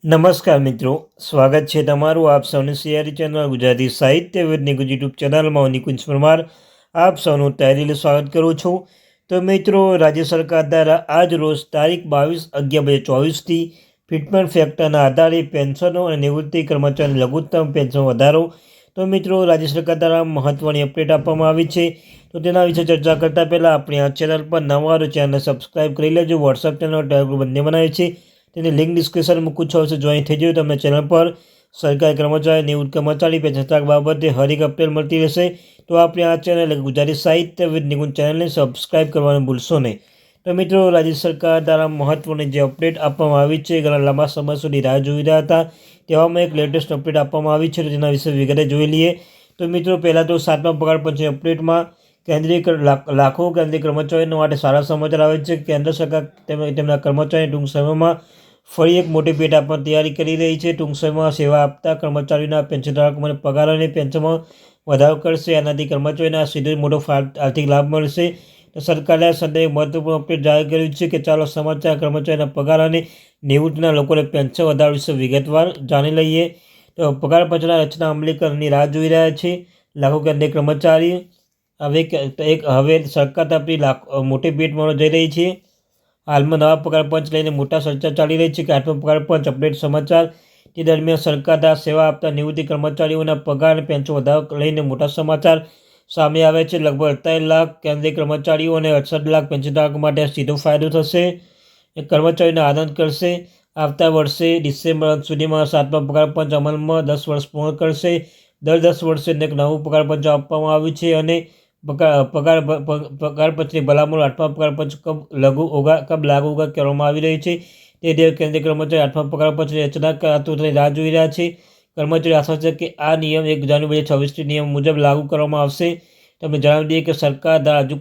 નમસ્કાર મિત્રો, સ્વાગત છે તમારું આપ સૌની સિયારી ચેનલ ગુજરાતી સાહિત્ય વિદની યુટ્યુબ ચેનલમાં હું નિકુંજ પરમાર આપ સૌનું તહેદિલ સ્વાગત કરું છું। તો મિત્રો, રાજ્ય સરકાર દ્વારા આજ રોજ તારીખ 22/11/2024થી ફિટમેન્ટ ફેક્ટરના આધારે પેન્શનો અને નિવૃત્તિ કર્મચારીની લઘુત્તમ પેન્શન વધારો। તો મિત્રો, રાજ્ય સરકાર દ્વારા મહત્ત્વની અપડેટ આપવામાં આવી છે। તો તેના વિશે ચર્ચા કરતાં પહેલાં આપણે આ ચેનલ પર નવા હોય ચેનલને સબસ્ક્રાઈબ કરી લેજો। વોટ્સઅપ ચેનલ ટેલિગ્રામ બંને બનાવે છે, તેની લિંક ડિસ્ક્રિપ્શન મૂકું છું, અવશ્ય જોઈન થઈ જજો। તમને ચેનલ પર સરકારી કર્મચારી, નિવૃત્ત કર્મચારી પેન્શન બાબતે હરેક અપડેટ મળતી રહેશે। તો આપણે આ ચેનલ એટલે ગુજરાતી સાહિત્ય વિદ નિકુંજ ચેનલને સબસ્ક્રાઈબ કરવાનું ભૂલશો નહીં। તો મિત્રો, રાજ્ય સરકાર દ્વારા મહત્ત્વની જે અપડેટ આપવામાં આવી છે, ઘણા લાંબા સમય સુધી રાહ જોઈ રહ્યા હતા, તેવામાં એક લેટેસ્ટ અપડેટ આપવામાં આવી છે, તો તેના વિશે વિગતે જોઈ લઈએ। તો મિત્રો, પહેલાં તો 7મા પગાર પંચની અપડેટમાં લાખો કેન્દ્રીય કર્મચારીઓ માટે સારા સમાચાર આવે છે। કેન્દ્ર સરકાર તેમના કર્મચારીઓ ટૂંક સમયમાં ફરી એક મોટી ભેટ આપવાની તૈયારી કરી રહી છે। ટૂંક સમયમાં સેવા આપતા કર્મચારીઓના પેન્શનધારકોને પગાર અને પેન્શનમાં વધારો કરશે। આનાથી કર્મચારીઓને સીધો મોટો આર્થિક લાભ મળશે। તો સરકારે આ સંદર્ભે મહત્વપૂર્ણ અપડેટ જાહેર કર્યું છે કે ચાલો સમાચાર કર્મચારીના પગાર અને નિવૃત્તિના લોકોને પેન્શન વધારો વિશે વિગતવાર જાણી લઈએ। તો પગાર પંચના રચના અમલીકરણની રાહ જોઈ રહ્યા છે લાખો કેન્દ્રીય કર્મચારી। હવે સરકાર તરફથી મોટી ભેટ મળવા જઈ રહી છે। હાલમાં નવા પગાર પંચ લઈને મોટા ચર્ચા ચાલી રહી છે કે 8મો પગાર પંચ અપડેટ સમાચાર। તે દરમિયાન સરકાર દ્વારા સેવા આપતા નિવૃત્તિ કર્મચારીઓના પગાર અને પેન્શન વધારો લઈને મોટા સમાચાર સામે આવ્યા છે। લગભગ 48 લાખ કેન્દ્રીય કર્મચારીઓ અને 68 લાખ પેન્શનધારકો માટે સીધો ફાયદો થશે। કર્મચારીઓને આનંદ કરશે। આવતા વર્ષે ડિસેમ્બર અંત સુધીમાં 7મા પગાર પંચ અમલમાં 10 વર્ષ પૂર્ણ કરશે। દર 10 વર્ષે એક નવું પગાર પંચ આપવામાં આવ્યું છે અને પગાર પંચની ભલામણો 8મા પગાર પંચ કબ લાગુ હોગા કરવામાં આવી રહી છે। તે દેવ કેન્દ્રીય કર્મચારી 8મા પગાર પંચની રચના આતુરતાની રાહ જોઈ રહ્યા છે। કર્મચારીઓ આશા છે કે આ નિયમ 1 જાન્યુઆરી 2026થી નિયમ મુજબ લાગુ કરવામાં આવશે। તમને જણાવી દઈએ કે સરકાર દ્વારા હજુ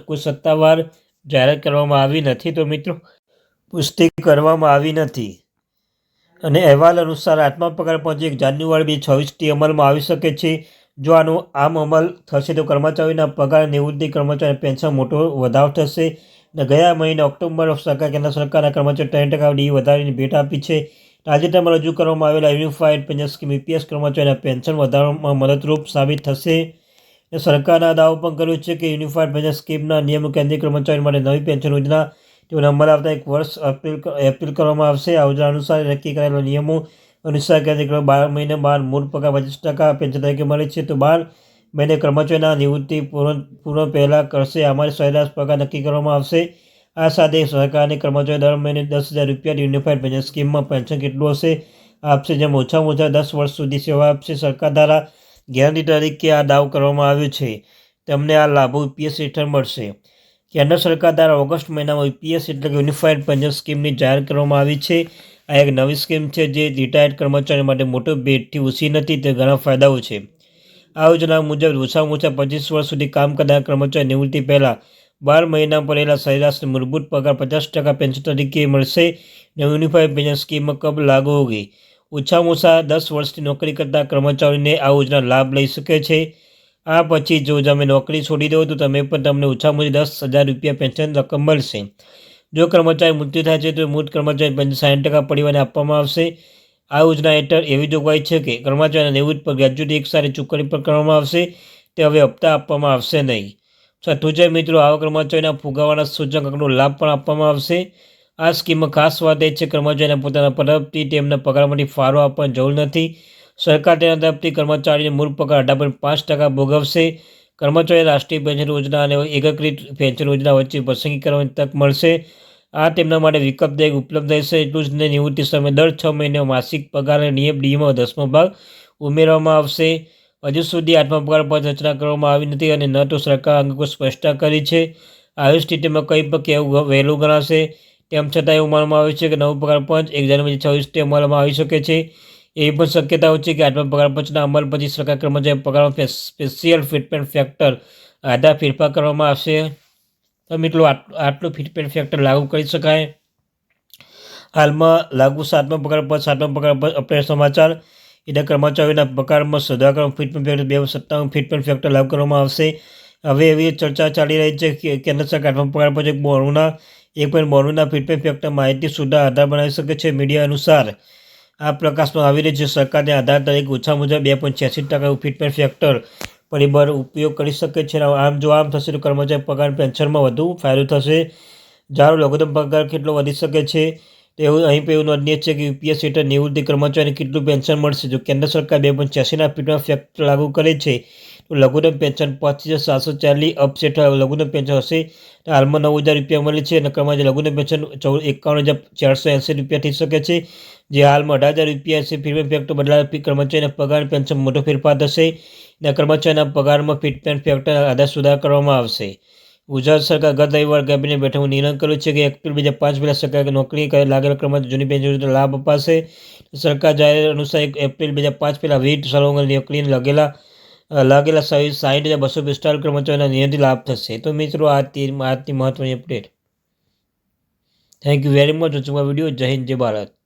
કોઈ સત્તાવાર જાહેરાત કરવામાં આવી નથી। તો મિત્રો, પુષ્ટિ કરવામાં આવી નથી અને અહેવાલ અનુસાર 8મા પગાર પંચ 1 જાન્યુઆરી 2026થી અમલમાં આવી શકે છે। જો આમ અમલ થશે તો કર્મચારીઓના પગાર અને નિવૃત્તિ કર્મચારી પેન્શન મોટો વધારો થશે। ગયા મહિને ઓક્ટોબરમાં કેન્દ્ર સરકારના કર્મચારીઓ 3% ડી વધારીને ભેટ આપી છે। તાજેતરમાં રજૂ કરવામાં આવેલા યુનિફાઈડ પેન્શન સ્કીમ યુપીએસ કર્મચારીઓના પેન્શન વધારવામાં મદદરૂપ સાબિત થશે। સરકારના દાવો પણ કર્યો છે કે યુનિફાઈડ પેન્શન સ્કીમના નિયમો કેન્દ્રીય કર્મચારીઓ માટે નવી પેન્શન યોજના તેઓને અમલ આવતા 1 વર્ષ એપ્રિલ કરવામાં આવશે। આ યોજના અનુસાર નક્કી કરાયેલા નિયમો અનુસાર કેન્દ્રીય 12 મહિને બાદ મૂળ પગાર 25% પેન્શન તરીકે મળે છે, તો 12 મહિને કર્મચારીના નિવૃત્તિ પૂર્ણ પહેલાં કરશે। આમાં સરેરાશ પગાર નક્કી કરવામાં આવશે। આ સાથે સરકારની કર્મચારીઓ દર મહિને 10,000 રૂપિયા યુનિફાઈડ પેન્શન સ્કીમમાં પેન્શન કેટલું હશે આપશે, જેમ ઓછામાં ઓછા 10 વર્ષ સુધી સેવા આપશે। સરકાર દ્વારા ગેરંટી તરીકે આ દાવો કરવામાં આવ્યો છે તેમને આ લાભો યુપીએસ હેઠળ મળશે। કેન્દ્ર સરકાર દ્વારા ઓગસ્ટ મહિનામાં યુપીએસ એટલે કે યુનિફાઈડ પેન્શન સ્કીમની જાહેર કરવામાં આવી છે। આ એક નવી સ્કીમ છે જે રિટાયર્ડ કર્મચારીઓ માટે મોટો ભેટથી ઓછી નથી, તે ઘણા ફાયદાઓ છે। આ યોજના મુજબ ઓછામાં ઓછા 25 વર્ષ સુધી કામ કરનાર કર્મચારી નિવૃત્તિ પહેલાં 12 મહિના પર રહેલા સરેરાશ મૂળભૂત પગાર 50% પેન્શન તરીકે મળશે। યુનિફાઈડ પેન્શન સ્કીમમાં કબ લાગુ હોગી? ઓછામાં ઓછા 10 વર્ષથી નોકરી કરતા કર્મચારીઓને આ યોજના લાભ લઈ શકે છે। આ પછી જો તમે નોકરી છોડી દો તો તમને ઓછામાં ઓછી 10,000 રૂપિયા પેન્શન રકમ મળશે। જો કર્મચારી મૃત્યુ થાય છે તો મૃત કર્મચારી પેન્શન 60% પરિવારને આપવામાં આવશે। આ યોજના હેઠળ એવી જોગવાઈ છે કે કર્મચારીના નિવૃત્તિ પર ગ્રેજ્યુટી એકસાથે ચૂકવણી પણ કરવામાં આવશે। તે હવે હપ્તા આપવામાં આવશે નહીં। છઠ્ઠું છે મિત્રો, આવા કર્મચારીના ફુગાવાના સૂચકાંકનો લાભ પણ આપવામાં આવશે। આ સ્કીમમાં ખાસ વાત એ છે કે કર્મચારીને પોતાના તરફથી તેમના પગારમાંથી ફાળો આપવાની જરૂર નથી। સરકાર તેના તરફથી કર્મચારીને મૂળ પગાર 18.5% ભોગવશે। કર્મચારીને રાષ્ટ્રીય પેન્શન યોજના અને એકીકૃત પેન્શન યોજના વચ્ચે પસંદગી કરવાની તક મળશે। આ તેમના માટે વિકલ્પ તરીકે ઉપલબ્ધ રહેશે। એટલું જ નહીં, નિવૃત્તિ સમયે દર 6 મહિને માસિક પગાર અને નિયમ ડીમાં 10મો ભાગ ઉમેરવામાં આવશે। હજુ સુધી 8મા પગાર પંચ રચના કરવામાં આવી નથી અને ન તો સરકાર અંગે કોઈ સ્પષ્ટતા કરી છે। આવી સ્થિતિમાં કંઈ પણ કહેવું વહેલું ગણાશે। તેમ છતાં એવું માનવામાં આવે છે કે નવું પગાર પંચ 1 જાન્યુઆરી 2026થી અમલમાં આવી શકે છે। એવી પણ શક્યતાઓ છે કે 8મા પગાર પંચના અમલ પછી સરકાર કર્મચારી પગારમાં સ્પેશિયલ ફિટમેન્ટ ફેક્ટર આધાર ફેરફાર કરવામાં આવશે। તો મિત્રો, આટલું ફિટમેન્ટ ફેક્ટર લાગુ કરી શકાય। હાલમાં લાગુ 7મા પગાર પંચ અપડેટ સમાચાર એટલે કર્મચારીઓના પગારમાં સુધારો કરવા ફિટમેન્ટ ફેક્ટર 257 ફિટમેન્ટ ફેક્ટર લાગુ કરવામાં આવશે। હવે એવી ચર્ચા ચાલી રહી છે કે કેન્દ્ર સરકાર 8મા પગાર પંચ એક બમણું 1.92ના ફીડબેક ફેક્ટર માહિતી સુધા આધાર બનાવી શકે છે. મીડિયા અનુસાર આ પ્રકાશમાં આવી રહી છે સરકારને આધાર તરીકે ઓછા મુજબ 2.86% ફીડબેક ફેક્ટર પરિબળ ઉપયોગ કરી શકે છે. આમ થશે તો કર્મચારી પગાર પેન્શનમાં વધુ ફાયદો થશે. જાણો લઘુત્તમ પગાર કેટલો વધી શકે છે. તેવું અહીં પણ એવું નોંધનીય છે કે યુપીએસ હેઠળ નિવૃત્તિ કર્મચારીને કેટલું પેન્શન મળશે. જો કેન્દ્ર સરકાર 2.86ના ફીડબેક ફેક્ટર લાગુ કરે છે તો લઘુત્તમ પેન્શન 5,740 અપસ હેઠળ લઘુત્તમ પેન્શન હશે. હાલમાં 9,000 રૂપિયા મળે છે અને કર્મચારી લઘુત્તમ પેન્શન 51,480 રૂપિયા થઈ શકે છે. જે હાલમાં 18,000 રૂપિયા છે. ફીડબેક ફેક્ટર બદલાવાથી કર્મચારીના પગાર પેન્શન મોટો ફેરફાર થશે અને કર્મચારીના પગારમાં ફીડબેક ફેક્ટર આધાર સુધાર કરવામાં આવશે. ગુજરાત સરકાર ગત રવિવારે કેબિનેટ બેઠકમાં નિર્ણય કર્યો છે કે એપ્રિલ 2005 પહેલાં સરકારી નોકરી લાગેલા કર્મચારીઓ જૂની પેન્શન યોજના લાભ અપાશે. સરકાર જાહેર અનુસાર એપ્રિલ 2005 પહેલાં વિવિધ સાર્વજનિક નોકરીને લાગેલા 60,245 કર્મચારીઓના નિયમિત લાભ થશે. તો મિત્રો આજની મહત્વની update. Thank you very much watching my video. જય હિન્દ, જય ભારત.